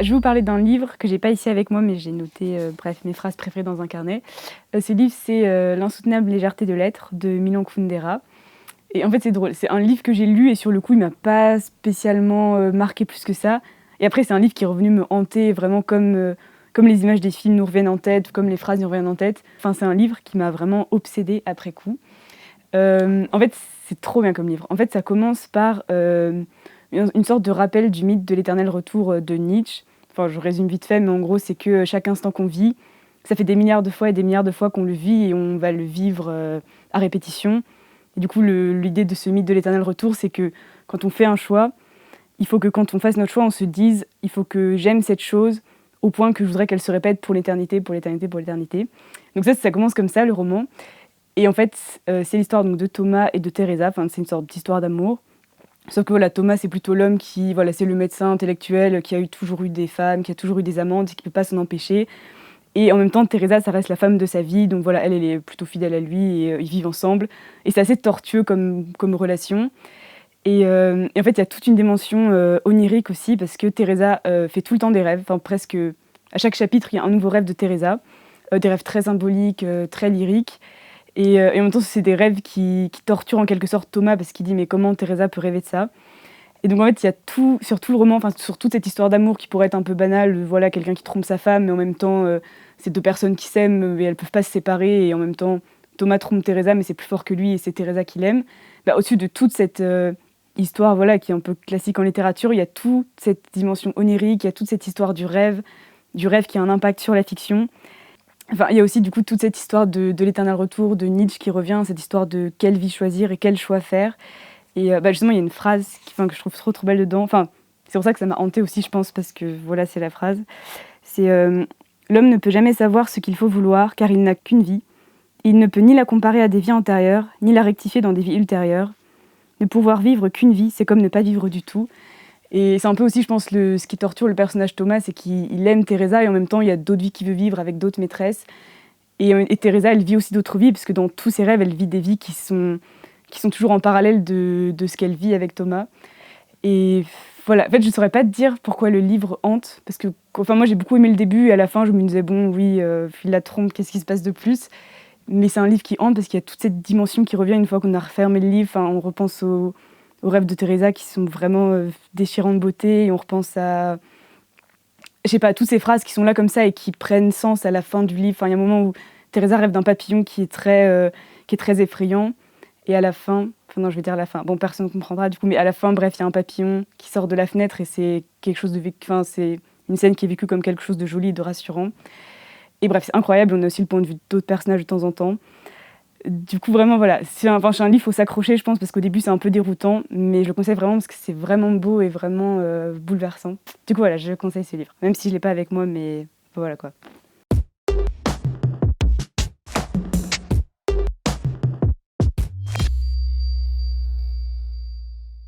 Je vais vous parler d'un livre que j'ai pas ici avec moi, mais j'ai noté, bref, mes phrases préférées dans un carnet. Ce livre, c'est, «L'insoutenable légèreté de l'être» de Milan Kundera et en fait, c'est drôle, c'est un livre que j'ai lu et sur le coup, il m'a pas spécialement, marquée plus que ça et après c'est un livre qui est revenu me hanter vraiment comme les images des films nous reviennent en tête, comme les phrases nous reviennent en tête. Enfin, c'est un livre qui m'a vraiment obsédée après coup. En fait, c'est trop bien comme livre. En fait, ça commence par, une sorte de rappel du mythe de l'éternel retour, de Nietzsche. Enfin, je résume vite fait, mais en gros, c'est que chaque instant qu'on vit, ça fait des milliards de fois et des milliards de fois qu'on le vit et on va le vivre, à répétition et du coup, l'idée de ce mythe de l'éternel retour, c'est que quand on fait un choix, il faut que quand on fasse notre choix, on se dise: «Il faut que j'aime cette chose au point que je voudrais qu'elle se répète pour l'éternité, pour l'éternité, pour l'éternité». Donc ça commence comme ça, le roman et en fait, c'est l'histoire donc de Thomas et de Teresa, enfin, c'est une sorte d'histoire d'amour. Sauf que voilà, Thomas, c'est plutôt l'homme qui voilà, c'est le médecin intellectuel qui a toujours eu des femmes, qui a toujours eu des amantes et qui peut pas s'en empêcher. Et en même temps, Teresa, ça reste la femme de sa vie, donc voilà, elle est plutôt fidèle à lui et ils vivent ensemble. Et c'est assez tortueux comme relation. Et en fait, il y a toute une dimension onirique aussi, parce que Teresa fait tout le temps des rêves, enfin presque à chaque chapitre, il y a un nouveau rêve de Teresa, des rêves très symboliques, très lyriques. Et en même temps, c'est des rêves qui torturent en quelque sorte Thomas, parce qu'il dit: «Mais comment Teresa peut rêver de ça?» Et donc en fait, il y a tout sur tout le roman, enfin sur toute cette histoire d'amour qui pourrait être un peu banale, voilà, quelqu'un qui trompe sa femme, mais en même temps, c'est 2 personnes qui s'aiment, et elles peuvent pas se séparer et en même temps, Thomas trompe Teresa, mais c'est plus fort que lui et c'est Teresa qui l'aime. Bah, au-dessus de toute cette, histoire, voilà, qui est un peu classique en littérature, il y a toute cette dimension onirique, il y a toute cette histoire du rêve qui a un impact sur la fiction. Enfin, il y a aussi du coup toute cette histoire de l'éternel retour de Nietzsche qui revient, cette histoire de quelle vie choisir et quel choix faire. Et bah, justement, il y a une phrase que je trouve trop, trop belle dedans. Enfin, c'est pour ça que ça m'a hantée aussi, je pense, parce que voilà, c'est la phrase. C'est «L'homme ne peut jamais savoir ce qu'il faut vouloir, car il n'a qu'une vie. Il ne peut ni la comparer à des vies antérieures, ni la rectifier dans des vies ultérieures. Ne pouvoir vivre qu'une vie, c'est comme ne pas vivre du tout.» Et c'est un peu aussi, je pense, ce qui torture le personnage Thomas, c'est qu'il aime Teresa et en même temps, il y a d'autres vies qu'il veut vivre avec d'autres maîtresses. Et Teresa, elle vit aussi d'autres vies, parce que dans tous ses rêves, elle vit des vies qui sont toujours en parallèle de ce qu'elle vit avec Thomas. Et voilà, en fait, je ne saurais pas te dire pourquoi le livre hante, parce que enfin, moi j'ai beaucoup aimé le début, et à la fin je me disais, bon oui, il la trompe, qu'est-ce qui se passe de plus? Mais c'est un livre qui hante parce qu'il y a toute cette dimension qui revient une fois qu'on a refermé le livre. Enfin, on repense aux rêves de Teresa qui sont vraiment déchirants de beauté, et on repense à, je sais pas, toutes ces phrases qui sont là comme ça et qui prennent sens à la fin du livre. Enfin, il y a un moment où Teresa rêve d'un papillon qui est très effrayant. Et à la fin, enfin non, je vais dire à la fin. Bon, personne ne comprendra du coup, mais à la fin, bref, il y a un papillon qui sort de la fenêtre et c'est quelque chose de enfin, c'est une scène qui est vécue comme quelque chose de joli et de rassurant. Et bref, c'est incroyable. On a aussi le point de vue d'autres personnages de temps en temps. Du coup, vraiment, voilà. C'est un livre, il faut s'accrocher, je pense, parce qu'au début, c'est un peu déroutant, mais je le conseille vraiment parce que c'est vraiment beau et vraiment bouleversant. Du coup, voilà, je conseille ce livre. Même si je l'ai pas avec moi, mais voilà quoi.